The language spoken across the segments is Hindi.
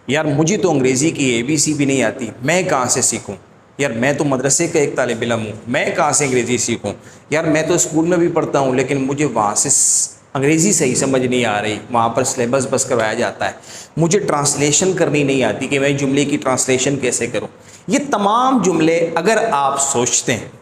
यार मुझे तो अंग्रेज़ी की ABC भी नहीं आती, मैं कहाँ से सीखूं। यार मैं तो मदरसे का एक तालिब इल्म हूँ, मैं कहाँ से अंग्रेज़ी सीखूं। यार मैं तो स्कूल में भी पढ़ता हूँ लेकिन मुझे वहाँ से अंग्रेज़ी सही समझ नहीं आ रही, वहाँ पर सिलेबस बस करवाया जाता है, मुझे ट्रांसलेशन करनी नहीं आती कि मैं जुमले की ट्रांसलेशन कैसे करूँ। ये तमाम जुमले अगर आप सोचते हैं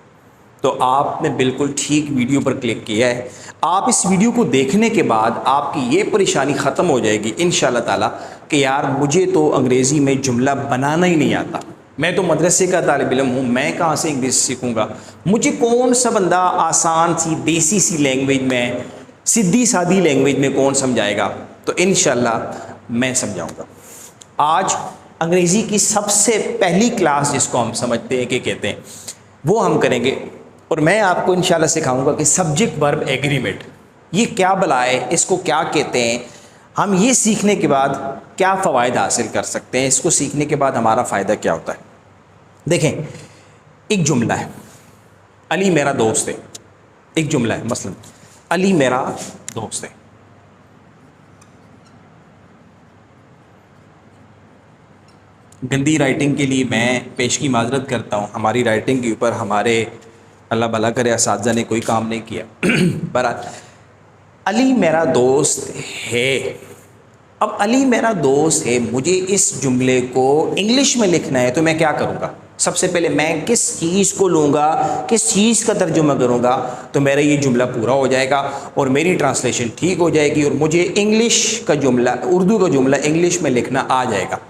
तो आपने बिल्कुल ठीक वीडियो पर क्लिक किया है। आप इस वीडियो को देखने के बाद आपकी ये परेशानी ख़त्म हो जाएगी इंशाअल्लाह ताला कि यार मुझे तो अंग्रेज़ी में जुमला बनाना ही नहीं आता, मैं तो मदरसे का तालिब इल्म हूँ, मैं कहाँ से इंग्लिश सीखूँगा। मुझे कौन सा बंदा आसान सी देसी सी लैंग्वेज में, सीधी सादी लैंग्वेज में कौन समझाएगा। तो इंशाअल्लाह मैं समझाऊँगा। आज अंग्रेज़ी की सबसे पहली क्लास जिसको हम समझते हैं कि कहते हैं वो हम करेंगे, और मैं आपको इंशाल्लाह सिखाऊंगा कि सब्जेक्ट वर्ब एग्रीमेंट ये क्या बला है, इसको क्या कहते हैं, हम ये सीखने के बाद क्या फ़वायद हासिल कर सकते हैं, इसको सीखने के बाद हमारा फ़ायदा क्या होता है। देखें, एक जुमला है, अली मेरा दोस्त है। एक जुमला है मसलन, अली मेरा दोस्त है। गंदी राइटिंग के लिए मैं पेश की माजरत करता हूँ, हमारी राइटिंग के ऊपर हमारे अल्लाह भला करे असातिज़ा ने कोई काम नहीं किया। बहरहाल अली मेरा दोस्त है। अब अली मेरा दोस्त है, मुझे इस जुमले को इंग्लिश में लिखना है तो मैं क्या करूँगा। सबसे पहले मैं किस चीज़ को लूँगा, किस चीज़ का तर्जुमा करूँगा, तो मेरा ये जुमला पूरा हो जाएगा और मेरी ट्रांसलेशन ठीक हो जाएगी और मुझे इंग्लिश का जुमला, उर्दू का जुमला इंग्लिश में लिखना आ जाएगा।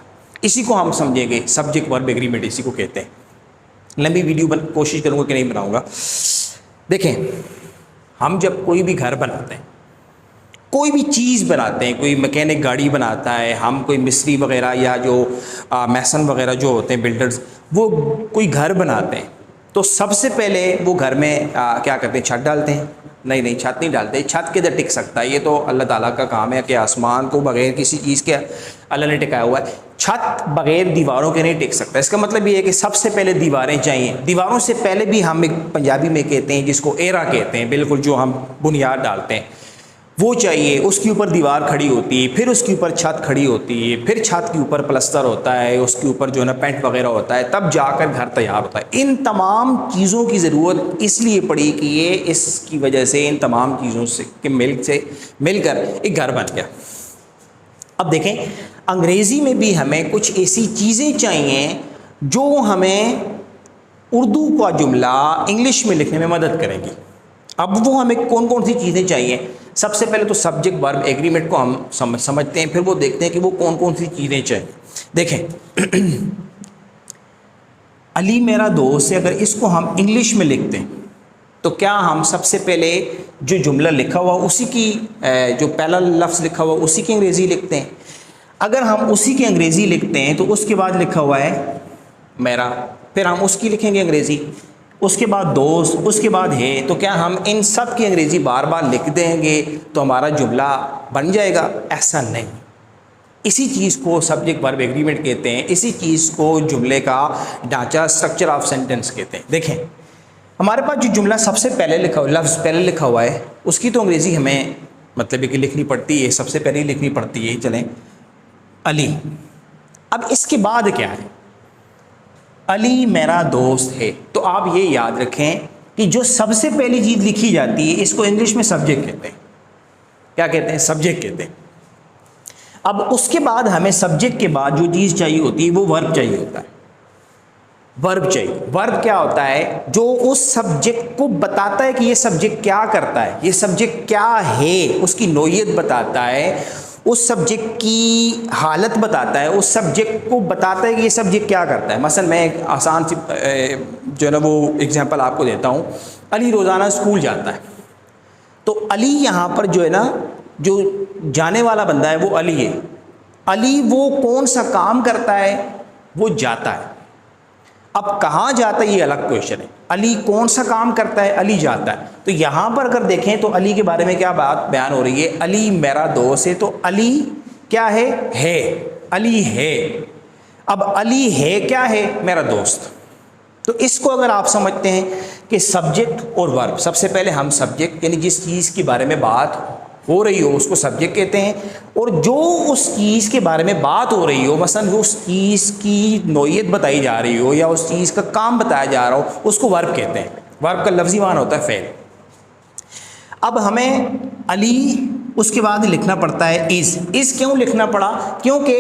इसी को हम समझेंगे सब्जेक्ट वर्ब एग्रीमेंट, इसी को कहते हैं। लंबी वीडियो कोशिश करूँगा कि नहीं बनाऊँगा। देखें, हम जब कोई भी घर बनाते हैं, कोई भी चीज़ बनाते हैं, कोई मैकेनिक गाड़ी बनाता है, हम कोई मिस्त्री वगैरह या जो मैसन वगैरह जो होते हैं बिल्डर्स, वो कोई घर बनाते हैं तो सबसे पहले वो घर में क्या करते हैं, छत डालते हैं। नहीं, छत नहीं डालते। छत किधर टिक सकता है, ये तो अल्लाह ताला का काम है कि आसमान को बगैर किसी चीज़ के अल्लाह ने टिकाया हुआ है। छत बगैर दीवारों के नहीं टिक सकता। इसका मतलब ये है कि सबसे पहले दीवारें चाहिए। दीवारों से पहले भी हम एक पंजाबी में कहते हैं जिसको एरा कहते हैं, बिल्कुल जो हम बुनियाद डालते हैं वो चाहिए। उसके ऊपर दीवार खड़ी होती है, फिर उसके ऊपर छत खड़ी होती है, फिर छत के ऊपर प्लस्तर होता है, उसके ऊपर जो है ना पेंट वगैरह होता है, तब जाकर घर तैयार होता है। इन तमाम चीज़ों की ज़रूरत इसलिए पड़ी कि ये इसकी वजह से इन तमाम चीज़ों से के मिलकर एक घर बन गया। अब देखें, अंग्रेज़ी में भी हमें कुछ ऐसी चीज़ें चाहिए जो हमें उर्दू का जुमला इंग्लिश में लिखने में मदद करेंगी। अब वो हमें कौन कौन सी चीज़ें चाहिए। सबसे पहले तो सब्जेक्ट वर्ब एग्रीमेंट को हम समझते हैं, फिर वो देखते हैं कि वो कौन कौन सी चीज़ें चाहिए। देखें, अली मेरा दोस्त है, अगर इसको हम इंग्लिश में लिखते हैं तो क्या हम सबसे पहले जो जुमला लिखा हुआ उसी की जो पहला लफ्ज़ लिखा हुआ उसी की अंग्रेज़ी लिखते हैं। अगर हम उसी की अंग्रेज़ी लिखते हैं तो उसके बाद लिखा हुआ है मेरा, फिर हम उसकी लिखेंगे अंग्रेज़ी, उसके बाद दोस्त, उसके बाद है, तो क्या हम इन सब की अंग्रेज़ी बार बार लिख देंगे तो हमारा जुमला बन जाएगा? ऐसा नहीं। इसी चीज़ को सब्जेक्ट वर्ब एग्रीमेंट कहते हैं, इसी चीज़ को जुमले का ढांचा, स्ट्रक्चर ऑफ सेंटेंस कहते हैं। देखें, हमारे पास जो जुमला सबसे पहले लिखा हुआ, लफ्ज़ पहले लिखा हुआ है, उसकी तो अंग्रेज़ी हमें मतलब है कि लिखनी पड़ती है, सबसे पहले ही लिखनी पड़ती है। चलें, अली। अब इसके बाद क्या है, अली मेरा दोस्त है। तो आप ये याद रखें कि जो सबसे पहली चीज़ लिखी जाती है इसको इंग्लिश में सब्जेक्ट कहते हैं। क्या कहते हैं? सब्जेक्ट कहते हैं। अब उसके बाद हमें सब्जेक्ट के बाद जो चीज़ चाहिए होती है वो वर्ब चाहिए होता है। वर्ब चाहिए। वर्ब क्या होता है? जो उस सब्जेक्ट को बताता है कि ये सब्जेक्ट क्या करता है, ये सब्जेक्ट क्या है, उसकी नोयत बताता है, उस सब्जेक्ट की हालत बताता है, उस सब्जेक्ट को बताता है कि ये सब्जेक्ट क्या करता है। मसलन मैं एक आसान सी जो है ना वो एग्जांपल आपको देता हूँ। अली रोज़ाना स्कूल जाता है, तो अली यहाँ पर जो है ना, जो जाने वाला बंदा है वो अली है। अली वो कौन सा काम करता है? वो जाता है। अब कहाँ जाता है ये अलग क्वेश्चन है। अली कौन सा काम करता है? अली जाता है। तो यहाँ पर अगर देखें तो अली के बारे में क्या बात बयान हो रही है? अली मेरा दोस्त है, तो अली क्या है? अली है। अब अली है क्या है? मेरा दोस्त। तो इसको अगर आप समझते हैं कि सब्जेक्ट और वर्ब, सबसे पहले हम सब्जेक्ट यानी जिस चीज़ के बारे में बात हो रही हो उसको सब्जेक्ट कहते हैं, और जो उस चीज़ के बारे में बात हो रही हो, मसलन जो उस चीज़ की नौइयत बताई जा रही हो या उस चीज़ का काम बताया जा रहा हो, उसको वर्ब कहते हैं। वर्ब का लफ्ज़ी माना होता है फ़ेल। अब हमें अली उसके बाद लिखना पड़ता है इज़ क्यों लिखना पड़ा? क्योंकि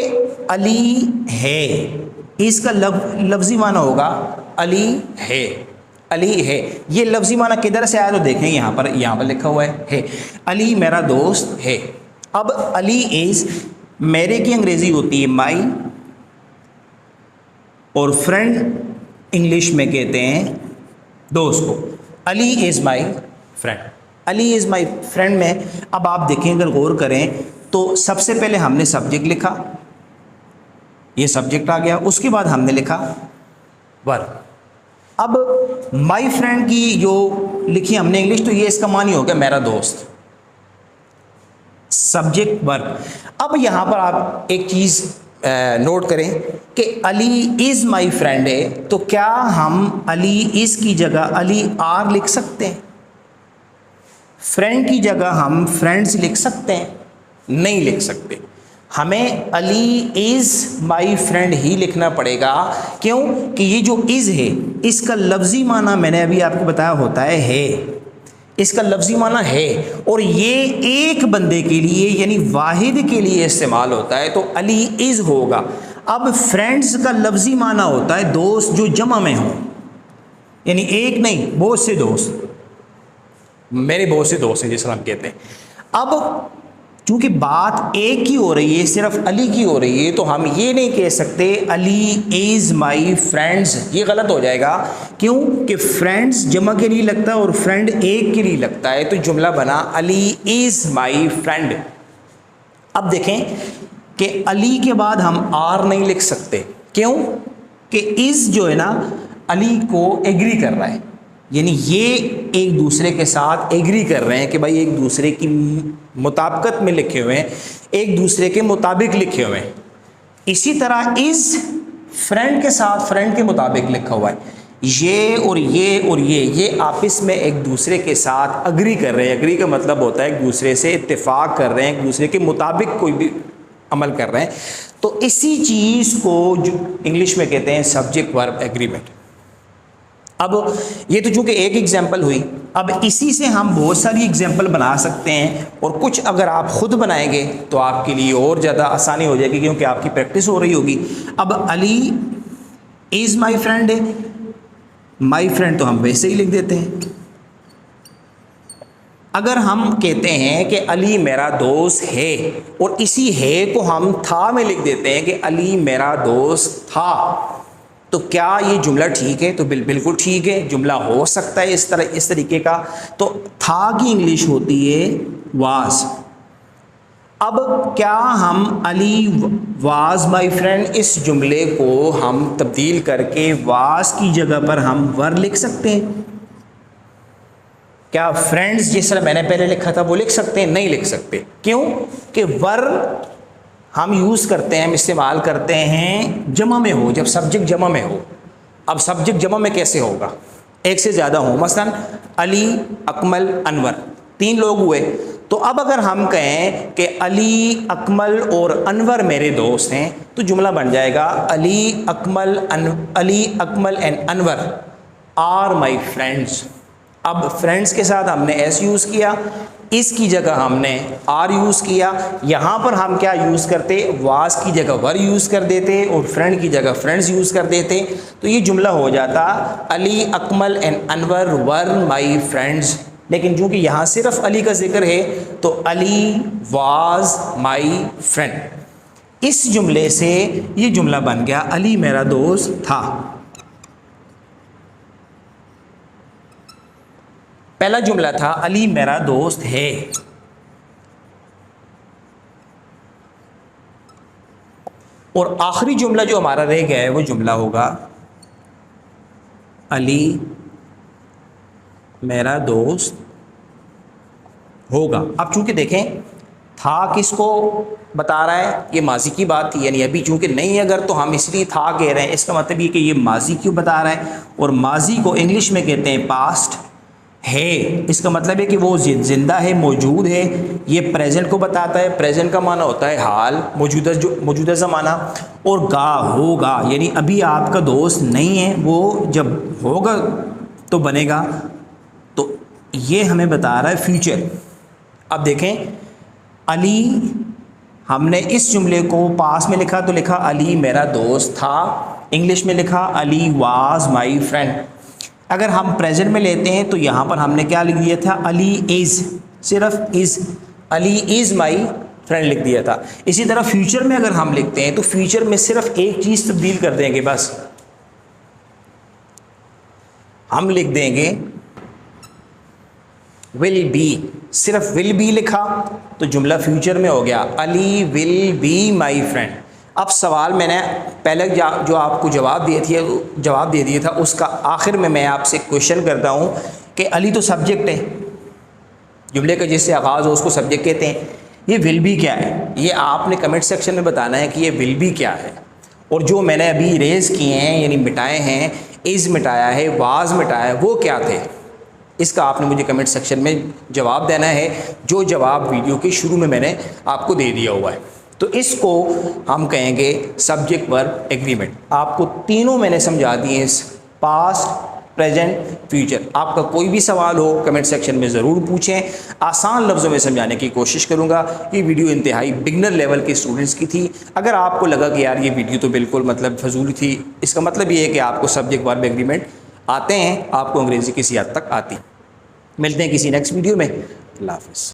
अली है, इसका लफ्ज़ी माना होगा अली है, अली है। ये लफ्ज़ी माना किधर से आया तो देखें, यहाँ पर लिखा हुआ है अली मेरा दोस्त है। अब अली इज़, मेरे की अंग्रेज़ी होती है माई, और फ्रेंड इंग्लिश में कहते हैं दोस्त को। Ali is my friend, Ali is my friend में अब आप देखें, अगर गौर करें तो सबसे पहले हमने सब्जेक्ट लिखा, ये सब्जेक्ट आ गया, उसके बाद हमने लिखा वर्ब। अब माई फ्रेंड की जो लिखी हमने इंग्लिश, तो ये इसका मान ही हो गया मेरा दोस्त, सब्जेक्ट वर्ब। अब यहाँ पर आप एक चीज़ नोट करें कि अली इज़ माई फ्रेंड है, तो क्या हम अली इज़ की जगह अली आर लिख सकते हैं? फ्रेंड की जगह हम फ्रेंड्स लिख सकते हैं? नहीं लिख सकते। हमें अली इज़ माई फ्रेंड ही लिखना पड़ेगा। क्यों? कि ये जो इज़ है, इसका लफ्ज़ी माना मैंने अभी आपको बताया होता है, इसका लफ्ज़ी माना है, और ये एक बंदे के लिए यानी वाहिद के लिए इस्तेमाल होता है, तो अली इज़ होगा। अब फ्रेंड्स का लफ्ज़ी माना होता है दोस्त जो जमा में हो, यानी एक नहीं बहुत से दोस्त, मेरे बहुत से दोस्त हैं जिस तरह हम कहते हैं। अब चूँकि बात एक की हो रही है, सिर्फ अली की हो रही है, तो हम ये नहीं कह सकते अली इज़ माई फ्रेंड्स, ये गलत हो जाएगा। क्यों? कि फ्रेंड्स जमा के लिए लगता है और फ्रेंड एक के लिए लगता है, तो जुमला बना अली इज़ माई फ्रेंड। अब देखें कि अली के बाद हम आर नहीं लिख सकते। क्यों? कि इज़ जो है ना अली को एग्री कर रहा है, यानी ये एक दूसरे के साथ एग्री कर रहे हैं कि भाई एक दूसरे की मुताबिकत में लिखे हुए हैं, एक दूसरे के मुताबिक लिखे हुए हैं। इसी तरह इज़ फ्रेंड के साथ फ्रेंड के मुताबिक लिखा हुआ है। ये और ये आपस में एक दूसरे के साथ अग्री कर रहे हैं। अग्री का मतलब होता है एक दूसरे से इत्तेफाक कर रहे हैं, एक दूसरे के मुताबिक कोई भी अमल कर रहे हैं। तो इसी चीज़ को जो इंग्लिश में कहते हैं सब्जेक्ट वर्ब एग्रीमेंट। अब ये तो चूँकि एक एग्जाम्पल हुई, अब इसी से हम बहुत सारी एग्जाम्पल बना सकते हैं, और कुछ अगर आप ख़ुद बनाएंगे तो आपके लिए और ज़्यादा आसानी हो जाएगी, क्योंकि आपकी प्रैक्टिस हो रही होगी। अब अली इज़ माई फ्रेंड है, माई फ्रेंड तो हम वैसे ही लिख देते हैं। अगर हम कहते हैं कि अली मेरा दोस्त है, और इसी है को हम था में लिख देते हैं कि अली मेरा दोस्त था, तो क्या ये जुमला ठीक है? तो बिल्कुल ठीक है, जुमला हो सकता है इस तरीके का। तो था की इंग्लिश होती है वाज। अब क्या हम अली वाज माई फ्रेंड, इस जुमले को हम तब्दील करके वाज की जगह पर हम वर लिख सकते हैं? क्या फ्रेंड्स जिस तरह मैंने पहले लिखा था वो लिख सकते हैं? नहीं लिख सकते। क्यों? कि वर हम यूज़ करते हैं, हम इस्तेमाल करते हैं जमा में हो, जब सब्जेक्ट जमा में हो। अब सब्जेक्ट जमा में कैसे होगा? एक से ज़्यादा हो, मसलन अली, अकमल, अनवर, 3 लोग हुए। तो अब अगर हम कहें कि अली, अकमल और अनवर मेरे दोस्त हैं, तो जुमला बन जाएगा Ali, Akmal and Anwar are my friends. अब फ्रेंड्स के साथ हमने एस यूज़ किया, इसकी जगह हमने आर यूज़ किया। यहाँ पर हम क्या यूज़ करते? वाज की जगह वर यूज़ कर देते, और फ्रेंड की जगह फ्रेंड्स यूज़ कर देते, तो ये जुमला हो जाता Ali, Akmal and Anwar were my friends. लेकिन चूँकि यहाँ सिर्फ अली का जिक्र है, तो अली वाज माई फ्रेंड। इस जुमले से ये जुमला बन गया अली मेरा दोस्त था। पहला जुमला था अली मेरा दोस्त है, और आखिरी जुमला जो हमारा रह गया है वो जुमला होगा अली मेरा दोस्त होगा। अब चूंकि देखें था किसको बता रहा है? ये माजी की बात थी, यानी अभी चूंकि नहीं अगर तो हम इसलिए था कह रहे हैं। इसका मतलब ये कि ये माजी क्यों बता रहा है, और माजी को इंग्लिश में कहते हैं पास्ट, है, इसका मतलब है कि वो जिंदा है, मौजूद है। ये प्रेजेंट को बताता है, प्रेजेंट का माना होता है हाल, मौजूदा ज़माना। और गा, होगा, यानी अभी आपका दोस्त नहीं है, वो जब होगा तो बनेगा। तो ये हमें बता रहा है फ्यूचर। अब देखें, अली, हमने इस जुमले को पास में लिखा तो लिखा अली मेरा दोस्त था, इंग्लिश में लिखा अली वाज माई फ्रेंड। अगर हम प्रेजेंट में लेते हैं तो यहाँ पर हमने क्या लिख दिया था, अली इज़, सिर्फ is, Ali is my friend लिख दिया था। इसी तरह फ्यूचर में अगर हम लिखते हैं तो फ्यूचर में सिर्फ एक चीज़ तब्दील कर देंगे, बस हम लिख देंगे विल बी, सिर्फ विल बी लिखा तो जुमला फ्यूचर में हो गया, Ali will be my friend. अब सवाल मैंने पहले जो आपको जवाब दे दिया था, उसका आखिर में मैं आपसे क्वेश्चन करता हूँ कि अली तो सब्जेक्ट है, जुमले का जिससे आगाज़ हो उसको सब्जेक्ट कहते हैं। ये विल बी क्या है, ये आपने कमेंट सेक्शन में बताना है कि ये विल बी क्या है। और जो मैंने अभी इरेज किए हैं यानी मिटाए हैं, इज़ मिटाया है, वाज मिटाया है, वो क्या थे, इसका आपने मुझे कमेंट सेक्शन में जवाब देना है, जो जवाब वीडियो के शुरू में मैंने आपको दे दिया हुआ है। तो इसको हम कहेंगे सब्जेक्ट वर्ब एग्रीमेंट। आपको तीनों मैंने समझा दिए, पास्ट, प्रेजेंट, फ्यूचर। आपका कोई भी सवाल हो कमेंट सेक्शन में ज़रूर पूछें, आसान लफ्ज़ों में समझाने की कोशिश करूँगा। ये वीडियो इंतहाई बिगनर लेवल के स्टूडेंट्स की थी। अगर आपको लगा कि यार ये वीडियो तो बिल्कुल मतलब फजूल थी, इसका मतलब ये है कि आपको सब्जेक्ट वर्ब एग्रीमेंट आते हैं, आपको अंग्रेज़ी किसी हद तक आती। मिलते हैं किसी नेक्स्ट वीडियो में। अल्लाह हाफ़िज़।